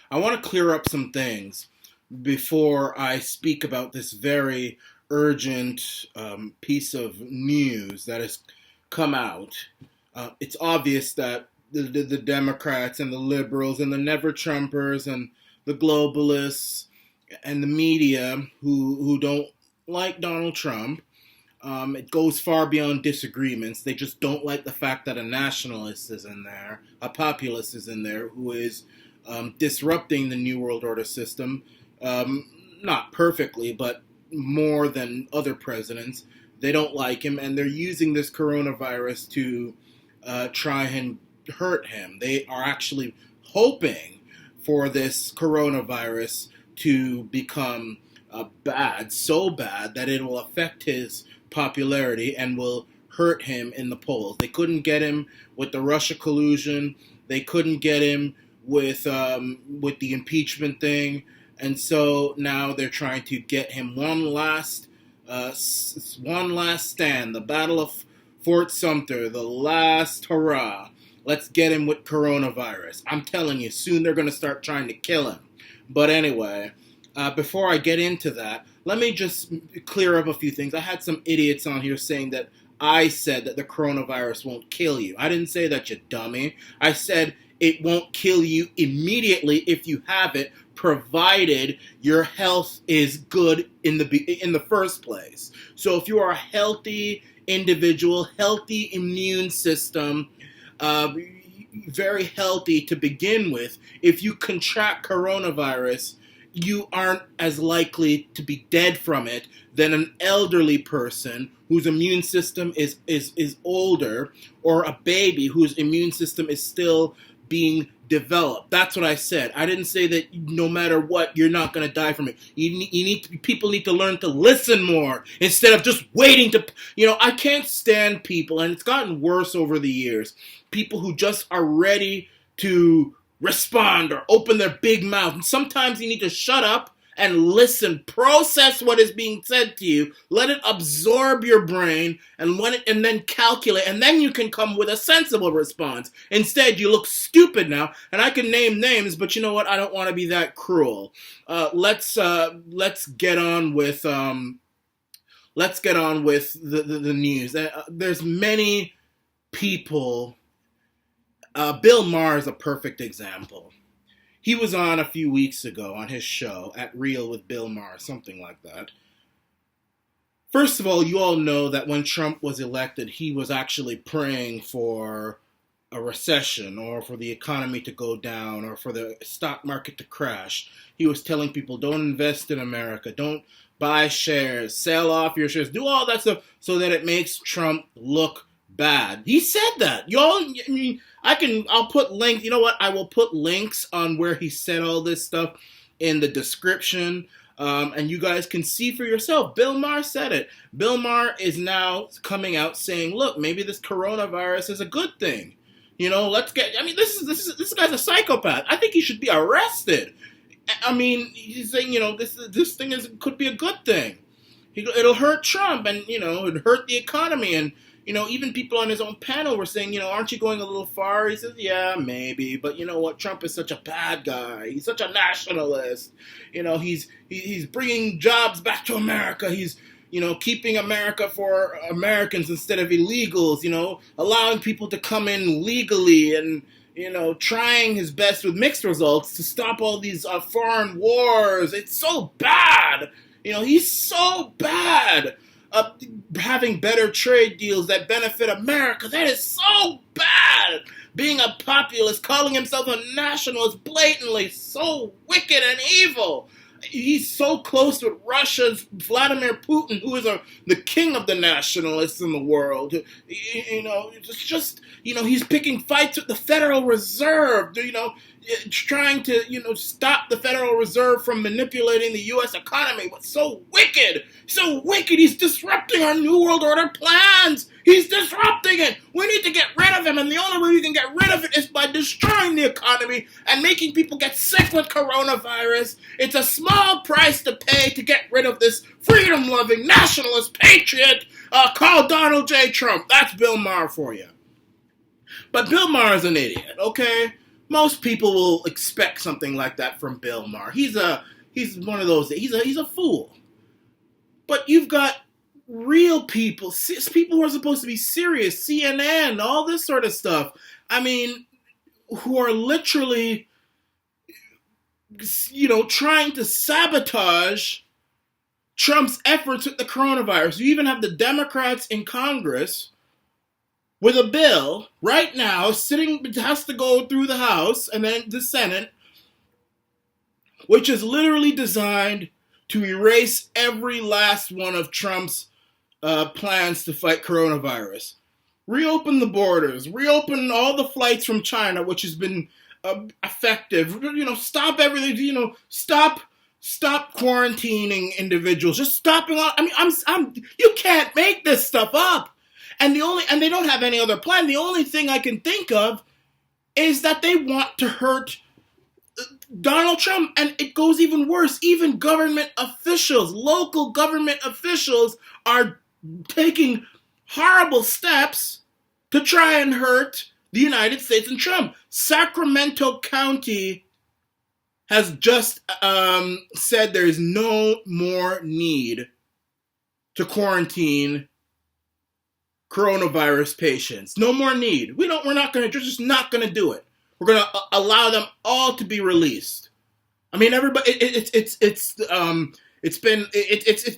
I want to clear up some things before I speak about this very urgent piece of news that has come out. It's obvious that the Democrats and the liberals and the never Trumpers and the globalists and the media who don't like Donald Trump, it goes far beyond disagreements. They just don't like the fact that a nationalist is in there, a populist is in there who is disrupting the New World Order system, not perfectly, but more than other presidents. They don't like him, and they're using this coronavirus to try and hurt him. They are actually hoping for this coronavirus to become bad, so bad that it will affect his popularity and will hurt him in the polls. They couldn't get him with the Russia collusion. They couldn't get him with the impeachment thing, and so now they're trying to get him one last stand, the Battle of Fort Sumter, the last hurrah. Let's get him with coronavirus. I'm telling you, soon they're going to start trying to kill him. But anyway, before I get into that, let me just clear up a few things. I had some idiots on here saying that I said that the coronavirus won't kill you. I didn't say that, you dummy. I said it won't kill you immediately if you have it, provided your health is good in the first place. So if you are a healthy individual, healthy immune system, very healthy to begin with, if you contract coronavirus, you aren't as likely to be dead from it than an elderly person whose immune system is older, or a baby whose immune system is still being developed. That's what I said. I didn't say that no matter what, you're not going to die from it. People need to learn to listen more instead of just waiting to, I can't stand people, and it's gotten worse over the years, people who just are ready to respond or open their big mouth. And sometimes you need to shut up and listen, process what is being said to you, let it absorb your brain, and then calculate, and then you can come with a sensible response. Instead, you look stupid now, and I can name names, but you know what? I don't want to be that cruel. Let's get on with the news. There's many people. Bill Maher is a perfect example. He was on a few weeks ago on his show, At Real with Bill Maher, something like that. First of all, you all know that when Trump was elected, he was actually praying for a recession, or for the economy to go down, or for the stock market to crash. He was telling people, don't invest in America, don't buy shares, sell off your shares, do all that stuff so that it makes Trump look bad. He said that. I'll put links. You know what? I will put links on where he said all this stuff in the description, and you guys can see for yourself. Bill Maher said it. Bill Maher is now coming out saying, look, maybe this coronavirus is a good thing. This guy's a psychopath. I think he should be arrested. He's saying, this thing could be a good thing. It'll hurt Trump, and, it'll hurt the economy, and, even people on his own panel were saying, aren't you going a little far? He says, yeah, maybe. But you know what? Trump is such a bad guy. He's such a nationalist. He's bringing jobs back to America. He's, keeping America for Americans instead of illegals, allowing people to come in legally and, trying his best with mixed results to stop all these foreign wars. It's so bad. He's so bad. Having better trade deals that benefit America. That is so bad. Being a populist, calling himself a nationalist, blatantly so wicked and evil. He's so close with Russia's Vladimir Putin, who is the king of the nationalists in the world. He's picking fights with the Federal Reserve, trying to, stop the Federal Reserve from manipulating the U.S. economy. What's so wicked? So wicked, he's disrupting our New World Order plans. He's disrupting it. We need to get rid of him, and the only way we can get rid of it is by destroying the economy and making people get sick with coronavirus. It's a small price to pay to get rid of this freedom-loving nationalist patriot called Donald J. Trump. That's Bill Maher for you. But Bill Maher is an idiot, okay? Most people will expect something like that from Bill Maher. He's one of those. He's a fool. But you've got real people, people who are supposed to be serious, CNN, all this sort of stuff. I mean, who are literally, trying to sabotage Trump's efforts with the coronavirus. You even have the Democrats in Congress with a bill right now it has to go through the House and then the Senate, which is literally designed to erase every last one of Trump's plans to fight coronavirus. Reopen the borders, reopen all the flights from China, which has been effective. Stop everything. Stop quarantining individuals. Just stopping all. You can't make this stuff up. And they don't have any other plan. The only thing I can think of is that they want to hurt Donald Trump, and it goes even worse. Even government officials, local government officials, are taking horrible steps to try and hurt the United States and Trump. Sacramento County has just said there is no more need to quarantine coronavirus patients. No more need. We're just not going to do it. We're going to allow them all to be released. I mean, everybody, it's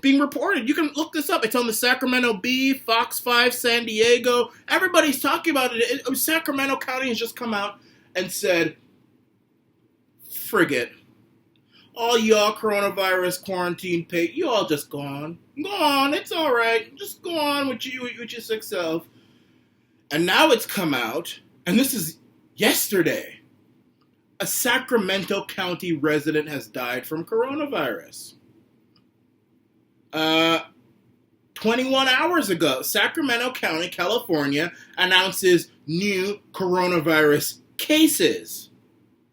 being reported. You can look this up. It's on the Sacramento Bee, Fox 5, San Diego. Everybody's talking about it. Sacramento County has just come out and said, frig it. All y'all coronavirus quarantine you all just go on. Go on, it's all right. Just go on with your sick self. And now it's come out, and this is yesterday. A Sacramento County resident has died from coronavirus. 21 hours ago, Sacramento County, California, announces new coronavirus cases.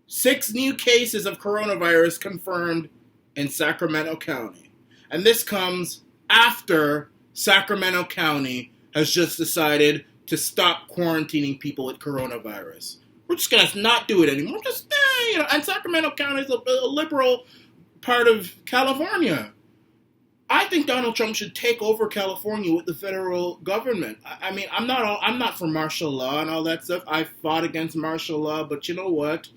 6 new cases of coronavirus confirmed in Sacramento County. And this comes after Sacramento County has just decided to stop quarantining people with coronavirus. We're just going to not do it anymore. And Sacramento County is a liberal part of California. I think Donald Trump should take over California with the federal government. I mean, I'm not for martial law and all that stuff. I fought against martial law, but you know what?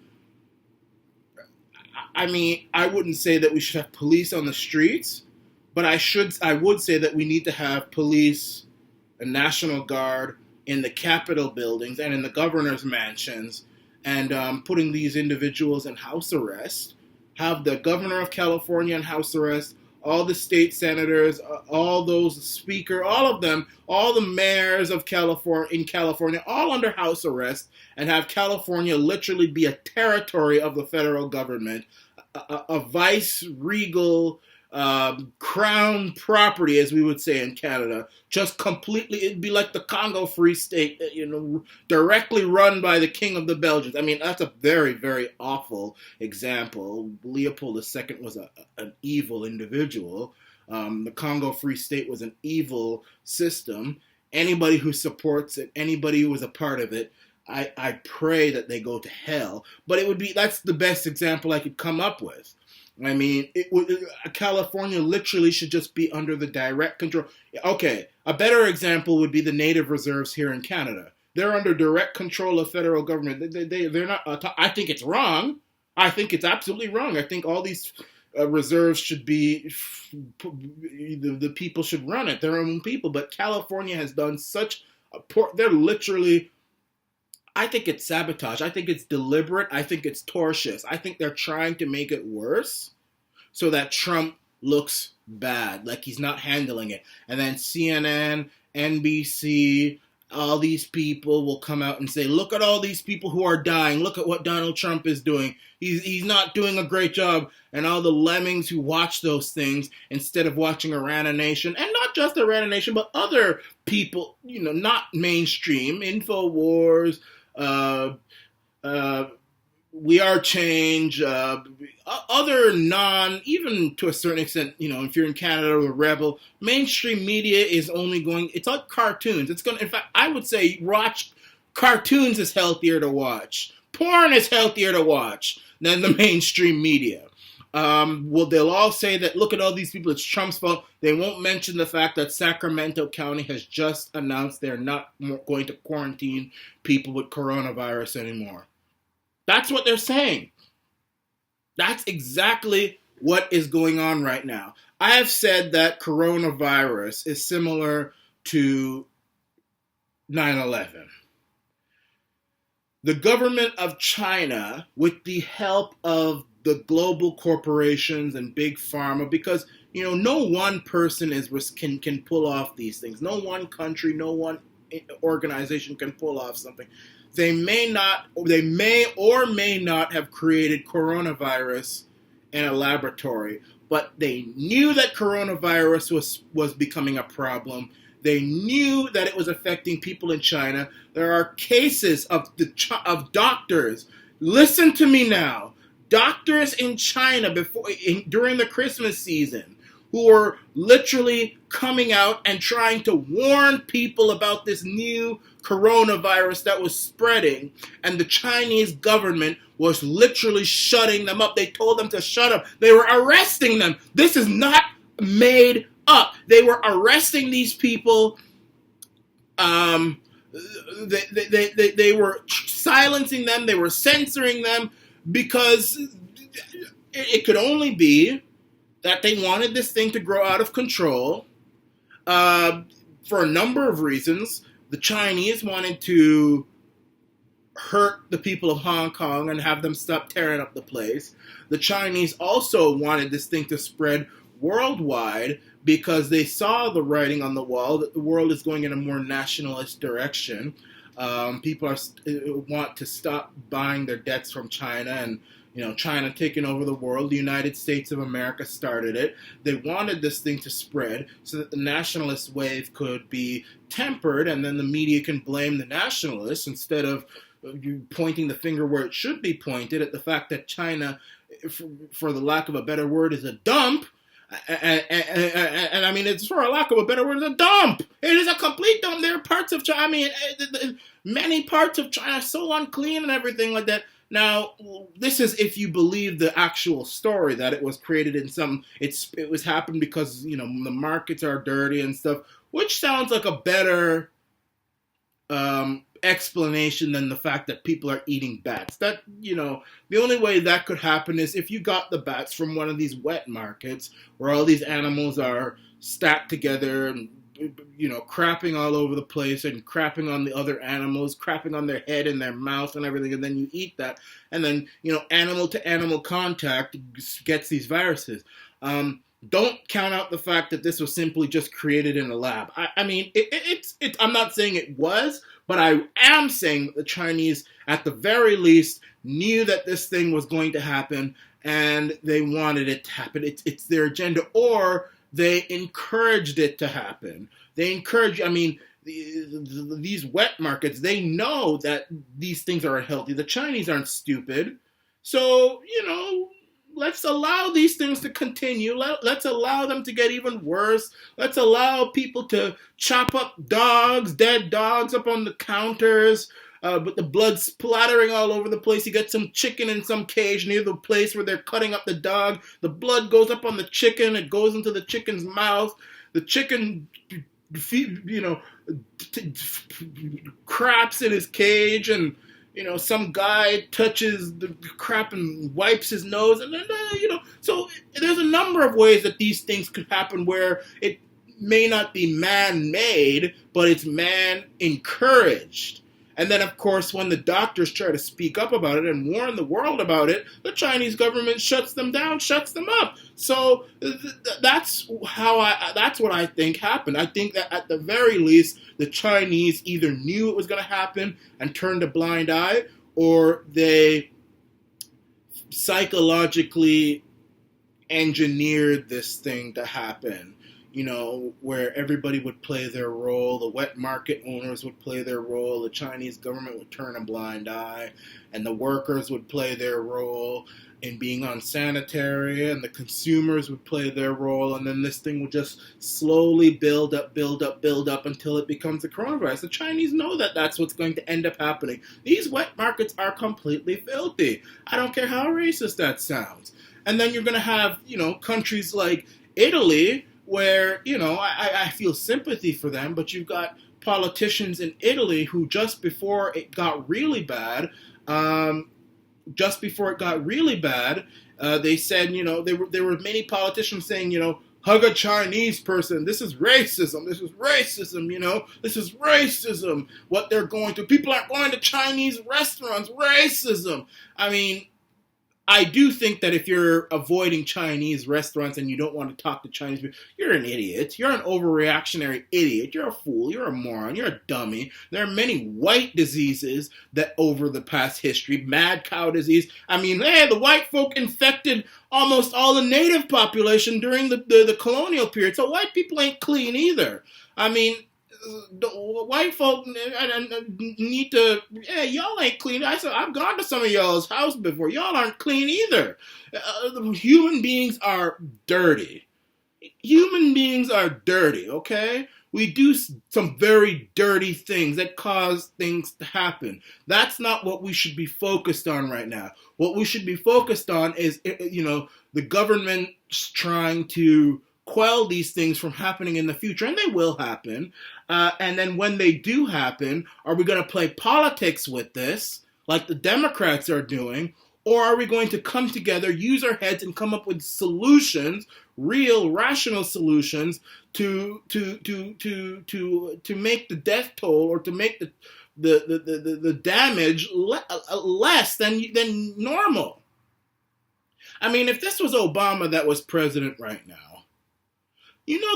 I mean, I wouldn't say that we should have police on the streets, but I would say that we need to have police and National Guard in the Capitol buildings and in the governor's mansions, and putting these individuals in house arrest. Have the governor of California in house arrest, all the state senators, all those speakers, all of them, all the mayors of California, all under house arrest, and have California literally be a territory of the federal government, a vice-regal crown property, as we would say in Canada, just completely, it'd be like the Congo Free State, directly run by the King of the Belgians. I mean, that's a very, very awful example. Leopold II was an evil individual. The Congo Free State was an evil system. Anybody who supports it, anybody who was a part of it, I pray that they go to hell. But that's the best example I could come up with. I mean, California literally should just be under the direct control. Okay, a better example would be the native reserves here in Canada. They're under direct control of federal government. They're not. I think it's wrong. I think it's absolutely wrong. I think all these reserves should be, the people should run it, their own people. But California has done such a poor. They're literally. I think it's sabotage. I think it's deliberate. I think it's tortious. I think they're trying to make it worse so that Trump looks bad, like he's not handling it. And then CNN, NBC, all these people will come out and say, look at all these people who are dying. Look at what Donald Trump is doing. He's not doing a great job. And all the lemmings who watch those things instead of watching Iran Nation, and not just Iran Nation, but other people, not mainstream, InfoWars, We Are Change, other even to a certain extent, if you're in Canada or the Rebel, mainstream media is only it's like cartoons. In fact, I would say watch cartoons is healthier to watch. Porn is healthier to watch than the mainstream media. Well, they'll all say that, look at all these people, it's Trump's fault. They won't mention the fact that Sacramento County has just announced they're not going to quarantine people with coronavirus anymore. That's what they're saying. That's exactly what is going on right now. I have said that coronavirus is similar to 9/11. The government of China, with the help of the global corporations and big pharma, because no one person can pull off these things. No one country, no one organization can pull off something. They may or may not have created coronavirus in a laboratory, but they knew that coronavirus was becoming a problem. They knew that it was affecting people in China. There are cases of doctors. Listen to me now. Doctors in China during the Christmas season who were literally coming out and trying to warn people about this new coronavirus that was spreading, and the Chinese government was literally shutting them up. They told them to shut up. They were arresting them. This is not made up. They were arresting these people. They were silencing them. They were censoring them because it could only be that they wanted this thing to grow out of control for a number of reasons. The Chinese wanted to hurt the people of Hong Kong and have them stop tearing up the place. The Chinese also wanted this thing to spread worldwide because they saw the writing on the wall that the world is going in a more nationalist direction. People want to stop buying their debts from China, and China taking over the world. The United States of America started it. They wanted this thing to spread so that the nationalist wave could be tempered, and then the media can blame the nationalists instead of pointing the finger where it should be pointed at the fact that China, for the lack of a better word, is a dump. And I mean, it's for a lack of a better word, it's a dump. It is a complete dump. There are parts of China, many parts of China are so unclean and everything like that. Now, this is if you believe the actual story that it was created in it was happened because, the markets are dirty and stuff, which sounds like a better explanation than the fact that people are eating bats. That, the only way that could happen is if you got the bats from one of these wet markets where all these animals are stacked together and crapping all over the place and crapping on the other animals, crapping on their head and their mouth and everything, and then you eat that, and then, animal-to-animal contact gets these viruses. Don't count out the fact that this was simply just created in a lab. I'm not saying it was, but I am saying that the Chinese, at the very least, knew that this thing was going to happen, and they wanted it to happen. It's their agenda, or they encouraged it to happen. These wet markets, they know that these things are unhealthy. The Chinese aren't stupid. So, let's allow these things to continue. Let's allow them to get even worse. Let's allow people to chop up dead dogs up on the counters, with the blood splattering all over the place. You get some chicken in some cage near the place where they're cutting up the dog. The blood goes up on the chicken. It goes into the chicken's mouth. The chicken, craps in his cage, and some guy touches the crap and wipes his nose, and then, so there's a number of ways that these things could happen where it may not be man-made, but it's man-encouraged. And then, of course, when the doctors try to speak up about it and warn the world about it, the Chinese government shuts them down, shuts them up. So that's what I think happened. I think that at the very least, the Chinese either knew it was going to happen and turned a blind eye, or they psychologically engineered this thing to happen. where everybody would play their role, the wet market owners would play their role, the Chinese government would turn a blind eye, and the workers would play their role in being unsanitary, and the consumers would play their role, and then this thing would just slowly build up until it becomes a coronavirus. The Chinese know that that's what's going to end up happening. These wet markets are completely filthy. I don't care how racist that sounds. And then you're going to have, countries like Italy, where, I feel sympathy for them, but you've got politicians in Italy who just before it got really bad, they said, there were many politicians saying, hug a Chinese person. This is racism. This is racism. What they're going through. People aren't going to Chinese restaurants. Racism. I mean, I do think that if you're avoiding Chinese restaurants and you don't want to talk to Chinese people, you're an idiot. You're an overreactionary idiot. You're a fool. You're a moron. You're a dummy. There are many white diseases that over the past history, mad cow disease. I mean, the white folk infected almost all the native population during the colonial period. So white people ain't clean either. I mean, the white folk need to, y'all ain't clean. I've gone to some of y'all's house before. Y'all aren't clean either. Human beings are dirty. Okay? We do some very dirty things that cause things to happen. That's not what we should be focused on right now. What we should be focused on is, the government's trying to quell these things from happening in the future, and they will happen. And then when they do happen, are we going to play politics with this, like the Democrats are doing, or are we going to come together, use our heads, and come up with solutions, real, rational solutions, to make the death toll or to make the damage less than normal? I mean, if this was Obama that was president right now,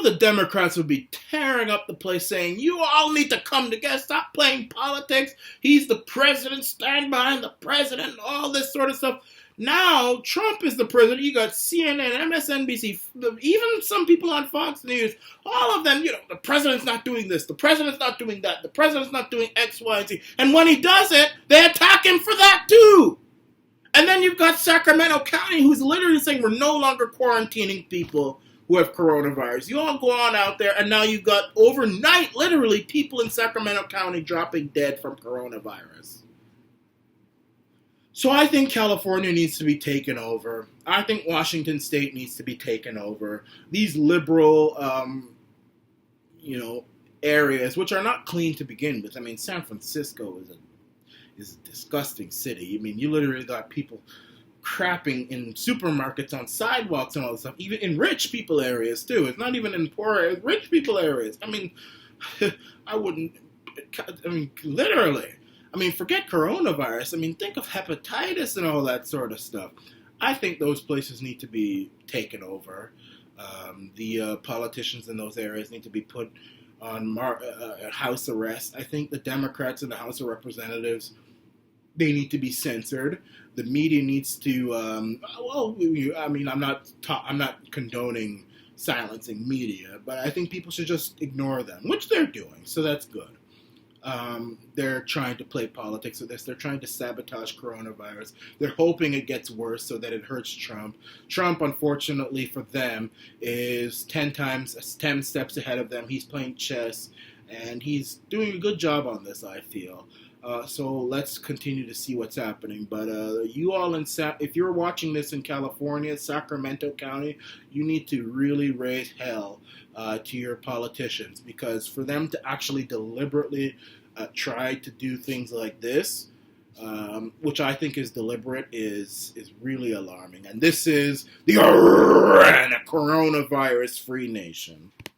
the Democrats would be tearing up the place saying, you all need to come together, stop playing politics, he's the president, stand behind the president, all this sort of stuff. Now, Trump is the president, you got CNN, MSNBC, even some people on Fox News, all of them, the president's not doing this, the president's not doing that, the president's not doing X, Y, and Z. And when he does it, they attack him for that too. And then you've got Sacramento County, who's literally saying we're no longer quarantining people who have coronavirus. You all go on out there, and now you've got overnight, literally, people in Sacramento County dropping dead from coronavirus. So I think California needs to be taken over. I think Washington State needs to be taken over. These liberal, areas, which are not clean to begin with. I mean, San Francisco is a disgusting city. I mean, you literally got people crapping in supermarkets on sidewalks and all this stuff, even in rich people areas too. It's not even in poor areas, rich people areas. I mean, literally. I mean, forget coronavirus. I mean, think of hepatitis and all that sort of stuff. I think those places need to be taken over. The politicians in those areas need to be put on house arrest. I think the Democrats in the House of Representatives, they need to be censored. The media needs to. I'm not condoning silencing media, but I think people should just ignore them, which they're doing. So that's good. They're trying to play politics with this. They're trying to sabotage coronavirus. They're hoping it gets worse so that it hurts Trump. Trump, unfortunately for them, is 10 steps ahead of them. He's playing chess, and he's doing a good job on this, I feel. So let's continue to see what's happening. But you all if you're watching this in California, Sacramento County, you need to really raise hell to your politicians, because for them to actually deliberately try to do things like this, which I think is deliberate, is really alarming. And this is the coronavirus-free nation.